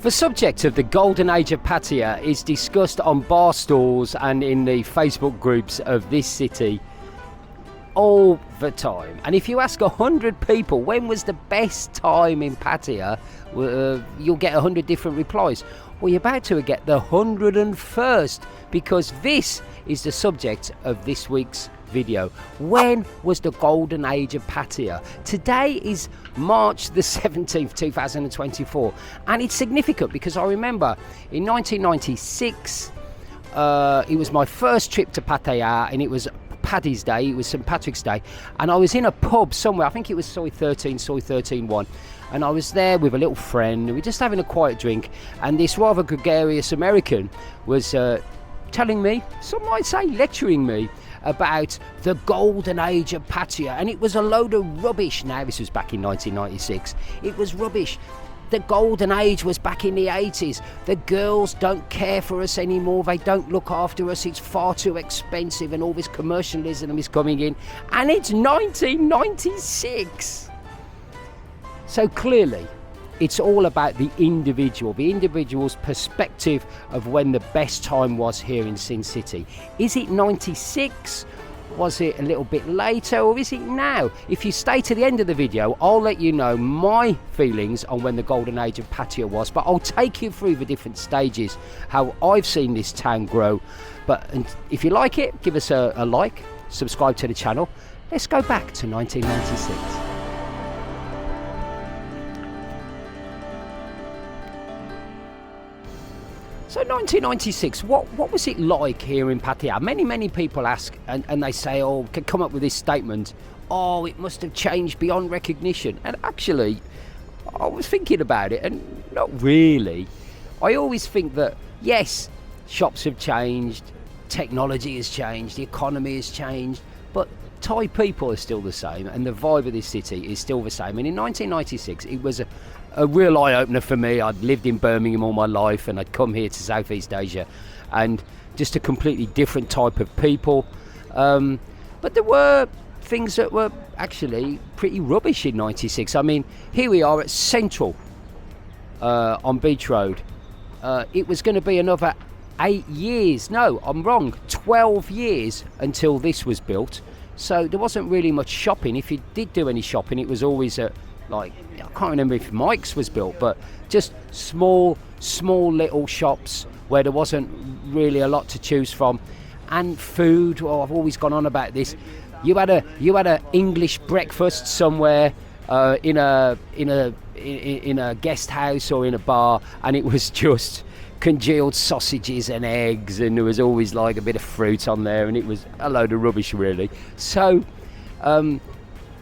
The subject of the golden age of Pattaya is discussed on bar stools and in the Facebook groups of this city all the time. And if you ask 100 people when was the best time in Pattaya, you'll get 100 different replies. Well, you're about to get the 101st, because this is the subject of this week's video. When was the golden age of Pattaya? Today is March the 17th 2024, and it's significant because I remember in 1996 it was my first trip to Pattaya, and it was Paddy's Day, it was St Patrick's Day, and I was in a pub somewhere, I think it was Soy 13-1, and I was there with a little friend, and we were just having a quiet drink, and this rather gregarious American was telling me, some might say lecturing me, about the golden age of Pattaya, and it was a load of rubbish. Now, this was back in 1996. It was rubbish. The golden age was back in the 80s. The girls don't care for us anymore. They don't look after us. It's far too expensive, and all this commercialism is coming in. And it's 1996. So clearly, it's all about the individual's perspective of when the best time was here in Sin City. Is it 96? Was it a little bit later, or is it now? If you stay to the end of the video, I'll let you know my feelings on when the golden age of Pattaya was, but I'll take you through the different stages, how I've seen this town grow. But if you like it, give us a like, subscribe to the channel. Let's go back to 1996. So 1996, what was it like here in Pattaya? Many people ask, and they say, oh, can come up with this statement, oh, it must have changed beyond recognition. And actually, I was thinking about it, and not really. I always think that, yes, shops have changed, technology has changed, the economy has changed, but Thai people are still the same, and the vibe of this city is still the same. And in 1996, it was a real eye-opener for me. I'd lived in Birmingham all my life, and I'd come here to Southeast Asia, and just a completely different type of people. But there were things that were actually pretty rubbish in 96. I mean, here we are at Central on Beach Road. It was going to be another 8 years. No, I'm wrong. 12 years until this was built. So there wasn't really much shopping. If you did do any shopping, it was always at, like, I can't remember if Mike's was built, but just small little shops where there wasn't really a lot to choose from. And food, well, I've always gone on about this. You had a English breakfast somewhere in a guest house or in a bar, and it was just congealed sausages and eggs, and there was always like a bit of fruit on there, and it was a load of rubbish, really. So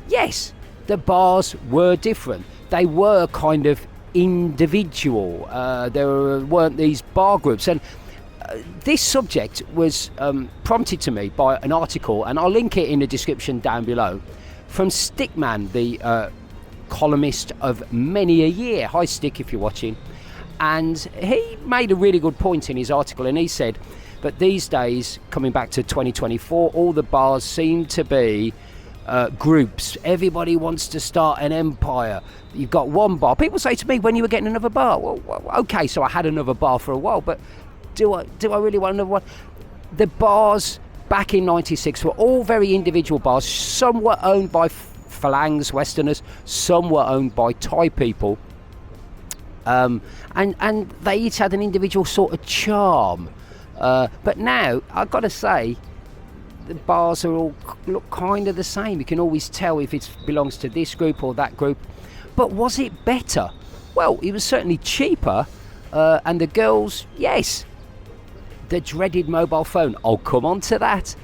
yes, the bars were different. They were kind of individual. There weren't these bar groups, and this subject was prompted to me by an article, and I'll link it in the description down below, from Stickman, the columnist of many a year. Hi Stick, if you're watching. And he made a really good point in his article, and he said that these days, coming back to 2024, all the bars seem to be groups. Everybody wants to start an empire. You've got one bar. People say to me, when you were getting another bar? Well, okay, so I had another bar for a while, but do I really want another one? The bars back in 96 were all very individual bars. Some were owned by Phalangs, Westerners. Some were owned by Thai people. And they each had an individual sort of charm. But now, I've got to say, the bars are all look kind of the same. You can always tell if it belongs to this group or that group. But was it better? Well, it was certainly cheaper. And the girls, yes, the dreaded mobile phone. I'll come on to that.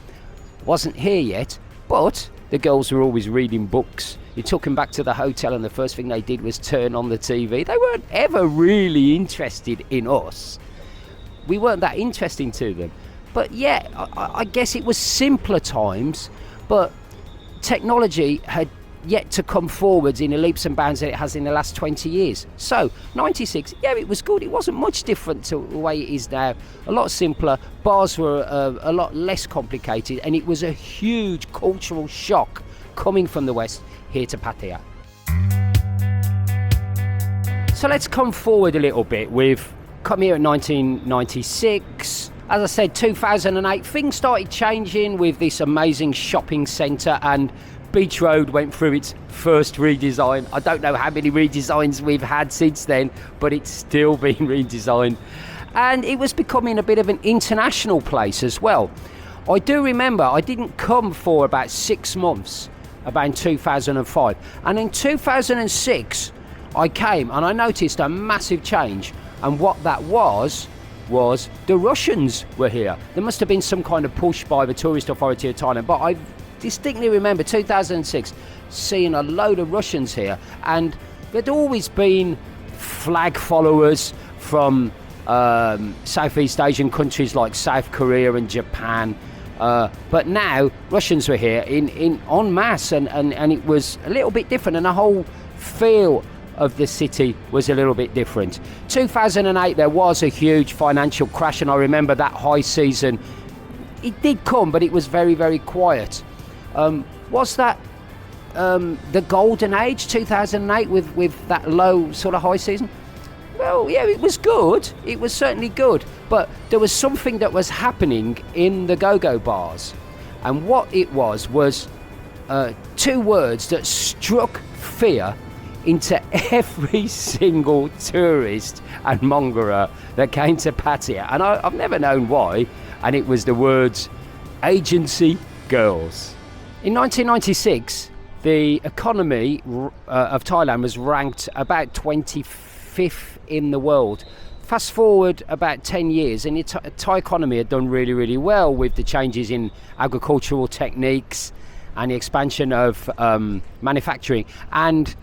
Wasn't here yet, but the girls were always reading books. You took them back to the hotel, and the first thing they did was turn on the TV. They weren't ever really interested in us. We weren't that interesting to them. But yeah, I guess it was simpler times, but technology had yet to come forwards in the leaps and bounds that it has in the last 20 years. So 96, yeah, it was good. It wasn't much different to the way it is now. A lot simpler. Bars were a lot less complicated, and it was a huge cultural shock coming from the West here to Pattaya. So let's come forward a little bit. We've come here in 1996. As I said, 2008, things started changing with this amazing shopping centre, and Beach Road went through its first redesign. I don't know how many redesigns we've had since then, but it's still been redesigned. And it was becoming a bit of an international place as well. I do remember I didn't come for about 6 months, about in 2005. And in 2006, I came and I noticed a massive change. And what that was the Russians were here. There must have been some kind of push by the Tourist Authority of Thailand, but I distinctly remember 2006 seeing a load of Russians here, and there'd always been flag followers from Southeast Asian countries like South Korea and Japan, but now Russians were here in en masse, and it was a little bit different, and the whole feel of the city was a little bit different. 2008 there was a huge financial crash, and I remember that high season. It did come, but it was very, very quiet. Was that the golden age, 2008, with that low sort of high season? Well, yeah, it was good. It was certainly good. But there was something that was happening in the go-go bars. And what it was 2 words that struck fear into every single tourist and mongerer that came to Pattaya. And I've never known why. And it was the words agency girls. In 1996, the economy of Thailand was ranked about 25th in the world. Fast forward about 10 years, and the Thai economy had done really, really well with the changes in agricultural techniques and the expansion of manufacturing. And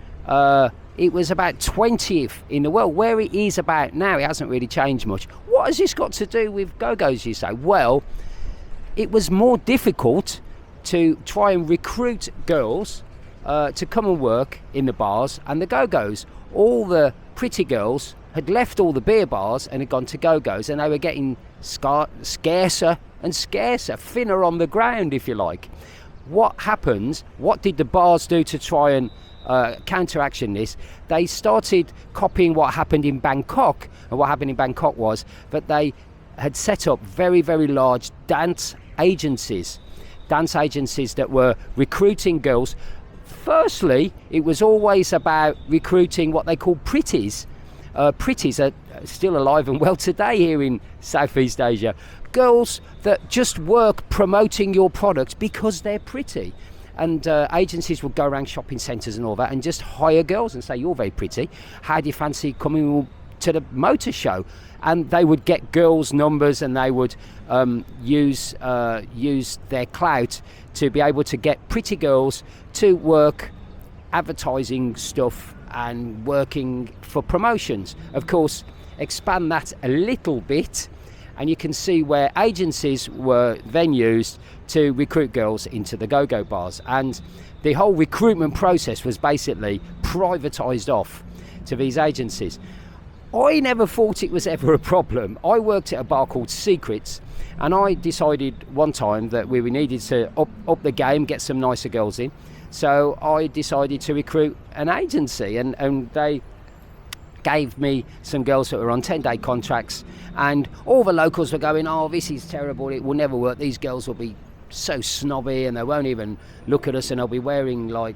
it was about 20th in the world. Where it is about now, it hasn't really changed much. What has this got to do with go-go's, you say? Well, it was more difficult to try and recruit girls to come and work in the bars and the go-go's. All the pretty girls had left all the beer bars and had gone to go-go's, and they were getting scarcer and scarcer, thinner on the ground, if you like. What happened? What did the bars do to try and counteraction this? They started copying what happened in Bangkok, and what happened in Bangkok was that they had set up very, very large dance agencies that were recruiting girls. Firstly, it was always about recruiting what they call pretties. Pretties are still alive and well today here in Southeast Asia. Girls that just work promoting your products because they're pretty. And agencies would go around shopping centres and all that and just hire girls and say, you're very pretty, how do you fancy coming to the motor show? And they would get girls' numbers, and they would use their clout to be able to get pretty girls to work advertising stuff and working for promotions. Of course, expand that a little bit, and you can see where agencies were then used to recruit girls into the go-go bars. And the whole recruitment process was basically privatised off to these agencies. I never thought it was ever a problem. I worked at a bar called Secrets, and I decided one time that we needed to up the game, get some nicer girls in. So I decided to recruit an agency, and they gave me some girls that were on 10-day contracts, and all the locals were going, oh, this is terrible, it will never work, these girls will be so snobby and they won't even look at us, and they'll be wearing like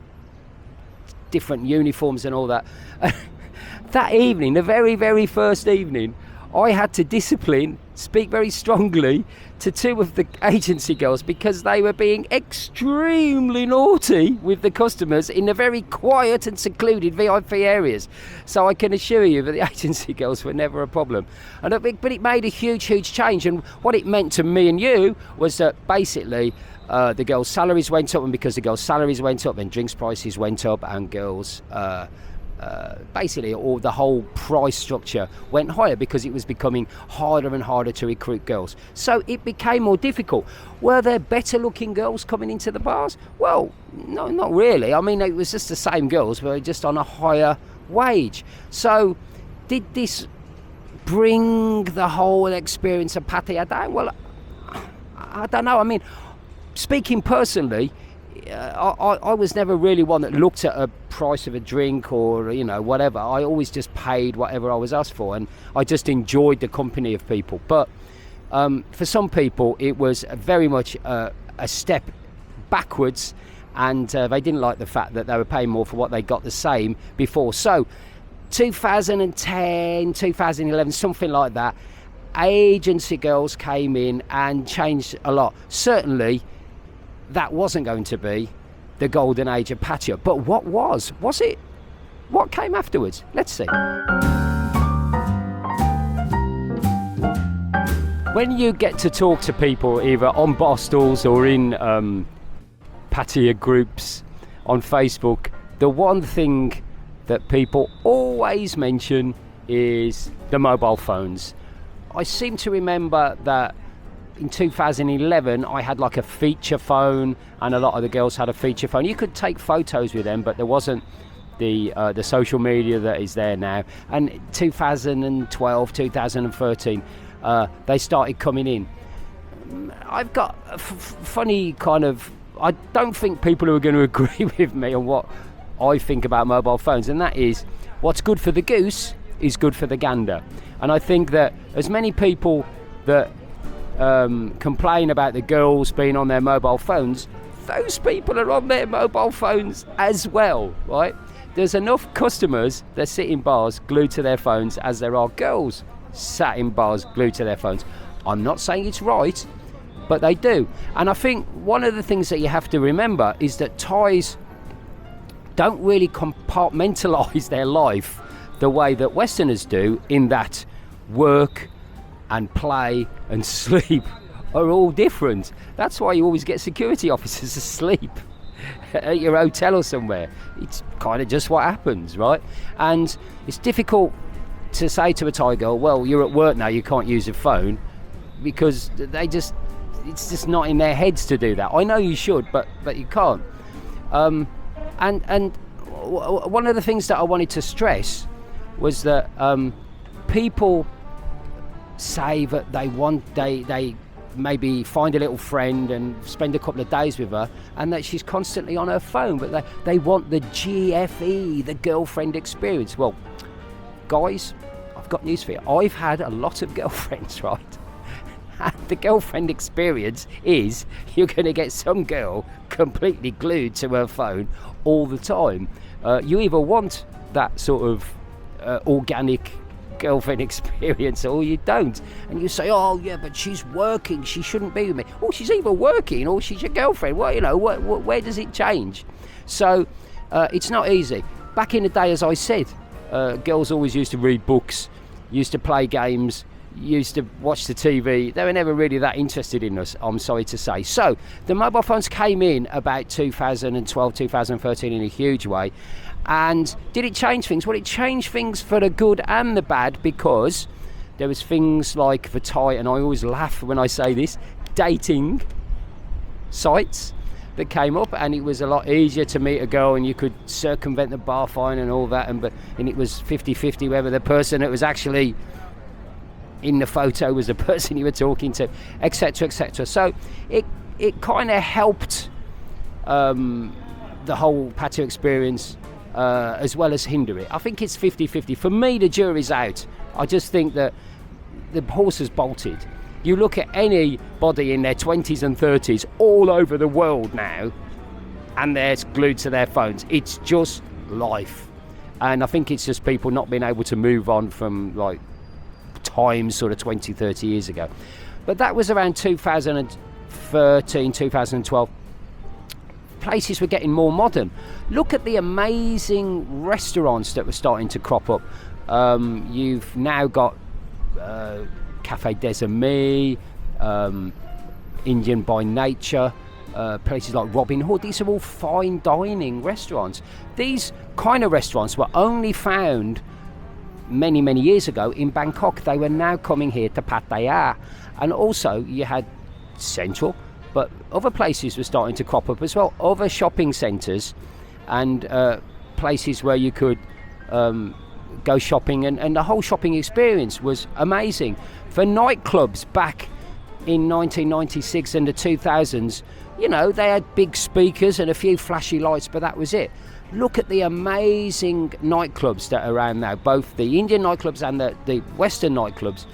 different uniforms and all that. That evening, the very, very first evening, I had to speak very strongly to 2 of the agency girls because they were being extremely naughty with the customers in the very quiet and secluded VIP areas. So I can assure you that the agency girls were never a problem. But it made a huge, huge change. And what it meant to me and you was that basically the girls' salaries went up, and because the girls' salaries went up, then drinks prices went up, and girls... basically all the whole price structure went higher because it was becoming harder and harder to recruit girls. So it became more difficult. Were there better looking girls coming into the bars? Well, no, not really. I mean, it was just the same girls, but just on a higher wage. So did this bring the whole experience of Pattaya down? Well, I don't know. I mean, speaking personally, I was never really one that looked at a price of a drink or, you know, whatever. I always just paid whatever I was asked for, and I just enjoyed the company of people. But for some people, it was very much a step backwards, and they didn't like the fact that they were paying more for what they got the same before. So 2010, 2011, something like that, agency girls came in and changed a lot. Certainly that wasn't going to be the golden age of Pattaya, but what was it? What came afterwards? Let's see. When you get to talk to people either on bar stools or in Pattaya groups on Facebook, the one thing that people always mention is the mobile phones. I seem to remember that in 2011 I had like a feature phone, and a lot of the girls had a feature phone. You could take photos with them, but there wasn't the social media that is there now. And 2012, 2013, they started coming in. I've got a funny kind of, I don't think people are going to agree with me on what I think about mobile phones, and that is, what's good for the goose is good for the gander. And I think that as many people that complain about the girls being on their mobile phones, those people are on their mobile phones as well, right? There's enough customers that sit in bars glued to their phones as there are girls sat in bars glued to their phones. I'm not saying it's right, but they do. And I think one of the things that you have to remember is that Thais don't really compartmentalise their life the way that Westerners do, in that work and play and sleep are all different. That's why you always get security officers asleep at your hotel or somewhere. It's kind of just what happens, right? And it's difficult to say to a Thai girl, well, you're at work now, you can't use your phone, because it's just not in their heads to do that. I know you should, but you can't. And one of the things that I wanted to stress was that people say that they maybe find a little friend and spend a couple of days with her, and that she's constantly on her phone, but they want the GFE, the girlfriend experience. Well, guys, I've got news for you. I've had a lot of girlfriends, right? And the girlfriend experience is you're going to get some girl completely glued to her phone all the time. You either want that sort of organic girlfriend experience or you don't. And you say, oh yeah, but she's working, she shouldn't be with me. Oh, she's either working or she's your girlfriend. Well, you know, where does it change? So it's not easy. Back in the day, as I said, girls always used to read books, used to play games, used to watch the TV. They were never really that interested in us, I'm sorry to say. So the mobile phones came in about 2012, 2013 in a huge way. And did it change things? Well, it changed things for the good and the bad, because there was things like the Thai, and I always laugh when I say this, dating sites that came up, and it was a lot easier to meet a girl, and you could circumvent the bar fine and all that, and it was 50-50 whether the person that was actually in the photo was the person you were talking to, etc., etc. So it kind of helped the whole Pattaya experience as well as hinder it. I think it's 50-50. For me, the jury's out. I just think that the horse has bolted. You look at anybody in their 20s and 30s all over the world now, and they're glued to their phones. It's just life. And I think it's just people not being able to move on from like times sort of 20, 30 years ago. But that was around 2013, 2012. Places were getting more modern. Look at the amazing restaurants that were starting to crop up. You've now got Cafe des Amis, Indian by Nature, places like Robin Hood. These are all fine dining restaurants. These kind of restaurants were only found many, many years ago in Bangkok. They were now coming here to Pattaya. And also you had Central, but other places were starting to crop up as well. Other shopping centres and places where you could go shopping, and the whole shopping experience was amazing. For nightclubs back in 1996 and the 2000s, you know, they had big speakers and a few flashy lights, but that was it. Look at the amazing nightclubs that are around now, both the Indian nightclubs and the Western nightclubs.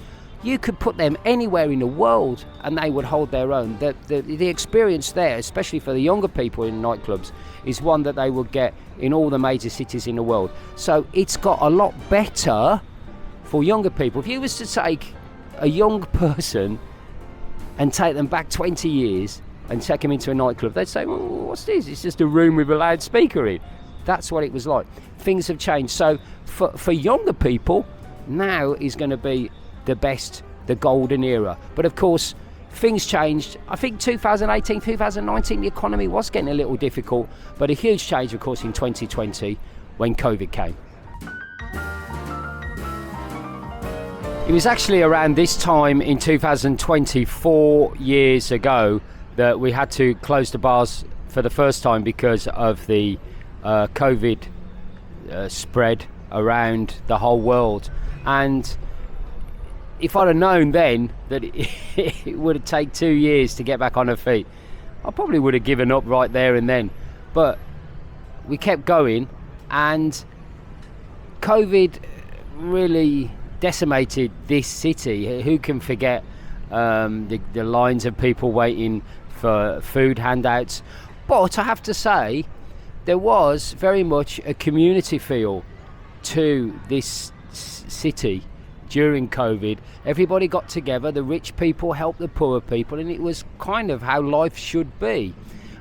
You could put them anywhere in the world and they would hold their own. The experience there, especially for the younger people in nightclubs, is one that they would get in all the major cities in the world. So it's got a lot better for younger people. If you was to take a young person and take them back 20 years and take them into a nightclub, they'd say, well, what's this? It's just a room with a loudspeaker in. That's what it was like. Things have changed. So for younger people, now is going to be the best, the golden era. But of course, things changed. I think 2018, 2019, the economy was getting a little difficult, but a huge change, of course, in 2020 when COVID came. It was actually around this time in 2020, 4 years ago, that we had to close the bars for the first time because of the COVID spread around the whole world. And if I'd have known then that it would take 2 years to get back on her feet, I probably would have given up right there and then. But we kept going, and COVID really decimated this city. Who can forget the lines of people waiting for food handouts? But I have to say, there was very much a community feel to this city during COVID. Everybody got together, the rich people helped the poor people, and it was kind of how life should be.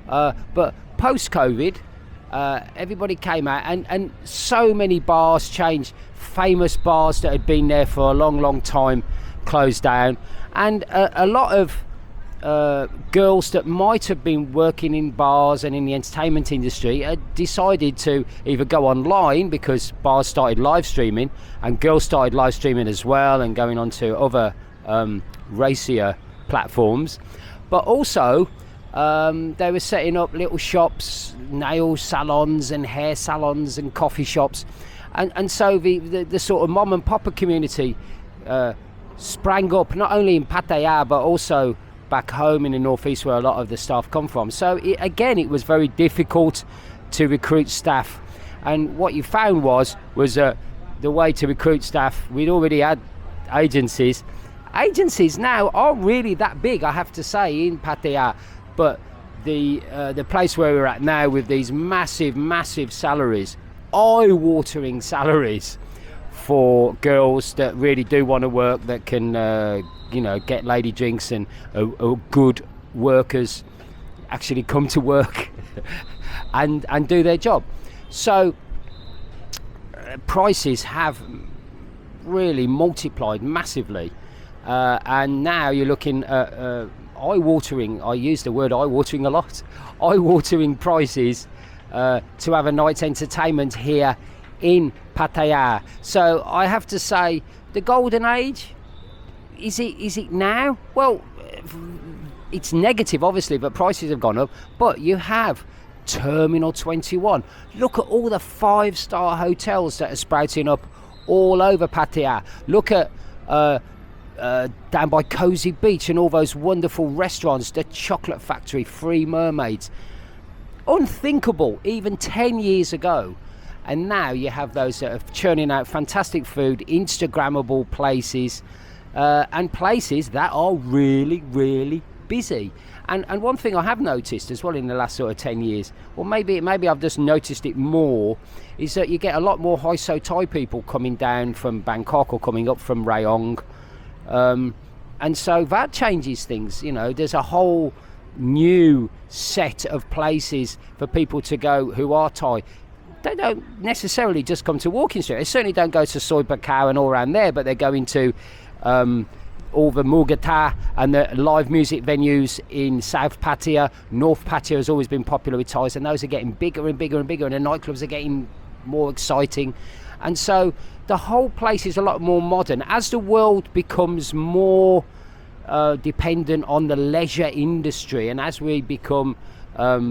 But post-COVID, everybody came out, and so many bars changed. Famous bars that had been there for a long time closed down, and a lot of girls that might have been working in bars and in the entertainment industry decided to either go online, because bars started live streaming and girls started live streaming as well and going on to other racier platforms, but also they were setting up little shops, nail salons and hair salons and coffee shops, and so the sort of mom and pop community sprang up, not only in Pattaya but also back home in the northeast where a lot of the staff come from. So it was very difficult to recruit staff, and what you found was the way to recruit staff, we'd already had agencies now aren't really that big, I have to say, in Pattaya, but the place where we're at now, with these massive salaries, eye-watering salaries for girls that really do want to work, that can get lady drinks, and are good workers, actually come to work and do their job. So prices have really multiplied massively, and now you're looking at eye-watering, I use the word eye-watering a lot, eye-watering prices to have a night's entertainment here in Pattaya. So I have to say, the golden age, is it now? Well, it's negative obviously, but prices have gone up. But you have Terminal 21. Look at all the 5-star hotels that are sprouting up all over Pattaya. Look at down by Cozy Beach and all those wonderful restaurants, the Chocolate Factory, Three Mermaids. Unthinkable even 10 years ago. And now you have those that are churning out fantastic food, Instagrammable places, and places that are really busy. And one thing I have noticed as well in the last sort of 10 years, or maybe I've just noticed it more, is that you get a lot more Hoi So Thai people coming down from Bangkok or coming up from Rayong. And so that changes things. There's a whole new set of places for people to go who are Thai. They don't necessarily just come to Walking Street. They certainly don't go to Soi Buakhao and all around there, but they're going to all the Mugata and the live music venues in South Pattaya. North Pattaya has always been popular with Thais, and those are getting bigger and bigger, and the nightclubs are getting more exciting. And so the whole place is a lot more modern. As the world becomes more dependent on the leisure industry, and as we become a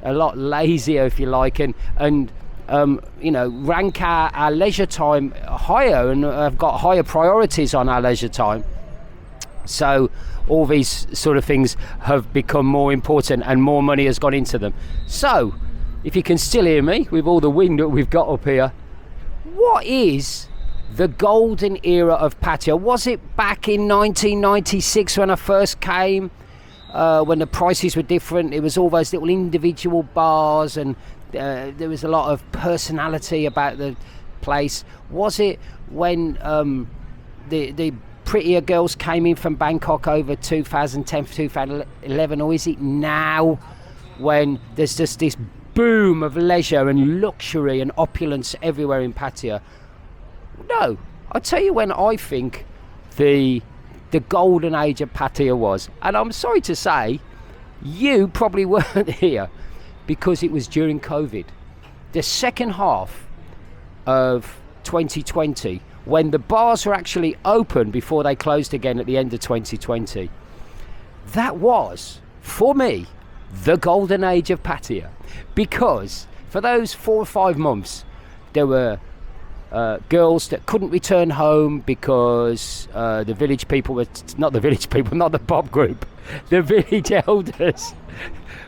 lot lazier, if you like, and rank our leisure time higher, and have got higher priorities on our leisure time, So all these sort of things have become more important and more money has gone into them. So if you can still hear me with all the wind that we've got up here, what is the golden era of Pattaya? Was it back in 1996 when I first came, when the prices were different? It was all those little individual bars, and there was a lot of personality about the place. Was it when the prettier girls came in from Bangkok over 2010, 2011, or is it now when there's just this boom of leisure and luxury and opulence everywhere in Pattaya? No, I'll tell you when I think the golden age of Pattaya was, and I'm sorry to say you probably weren't here because it was during COVID. The second half of 2020, when the bars were actually open before they closed again at the end of 2020, that was, for me, the golden age of Pattaya, because for those 4 or 5 months there were girls that couldn't return home because the village people were not the pop group, the village elders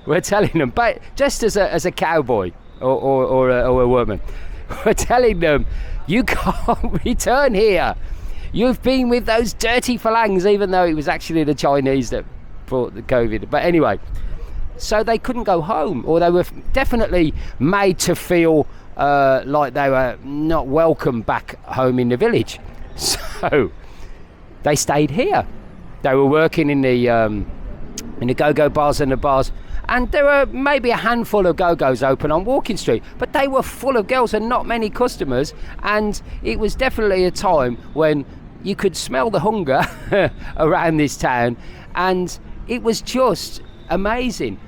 were telling them, but just as a cowboy or a woman, were telling them, you can't return here, you've been with those dirty phalangs, even though it was actually the Chinese that brought the COVID. But anyway, so they couldn't go home, or they were definitely made to feel like they were not welcome back home in the village. So they stayed here. They were working in the go-go bars and the bars, and there were maybe a handful of go-go's open on Walking Street, but they were full of girls and not many customers, and it was definitely a time when you could smell the hunger around this town, and it was just amazing.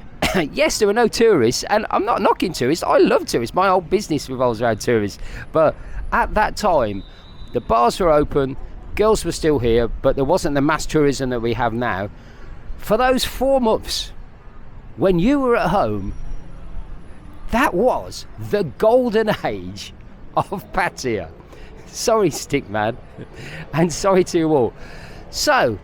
Yes, there were no tourists, and I'm not knocking tourists. I love tourists. My whole business revolves around tourists. But at that time, the bars were open, girls were still here, but there wasn't the mass tourism that we have now. For those 4 months, when you were at home, that was the golden age of Pattaya. Sorry, Stickman, and sorry to you all. So,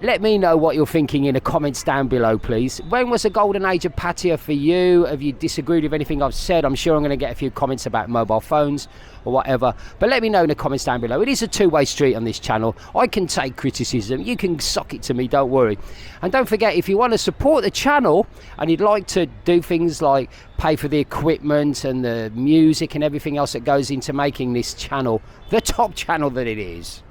let me know what you're thinking in the comments down below, please. When was the golden age of Pattaya for you? Have you disagreed with anything I've said? I'm sure I'm going to get a few comments about mobile phones or whatever. But let me know in the comments down below. It is a two-way street on this channel. I can take criticism. You can sock it to me, don't worry. And don't forget, if you want to support the channel and you'd like to do things like pay for the equipment and the music and everything else that goes into making this channel the top channel that it is,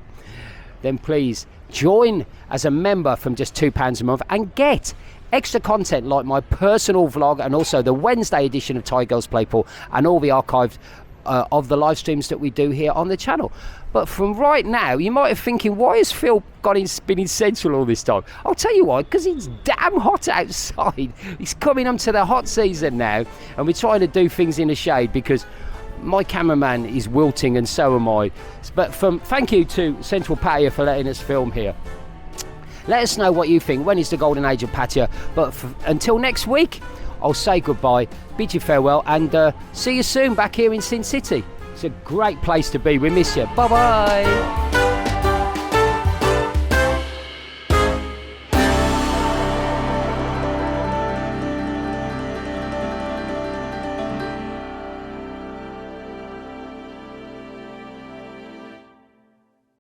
then please join as a member from just £2 a month and get extra content like my personal vlog and also the Wednesday edition of Thai Girls Play Pool and all the archives of the live streams that we do here on the channel. But from right now, you might be thinking, why has Phil got in spinning central all this time? I'll tell you why, because it's damn hot outside. It's coming onto the hot season now, and we're trying to do things in the shade because my cameraman is wilting and so am I. But thank you to Central Pattaya for letting us film here. Let us know what you think. When is the golden age of Pattaya? But until next week, I'll say goodbye, bid you farewell, and see you soon back here in Sin City. It's a great place to be. We miss you. Bye bye.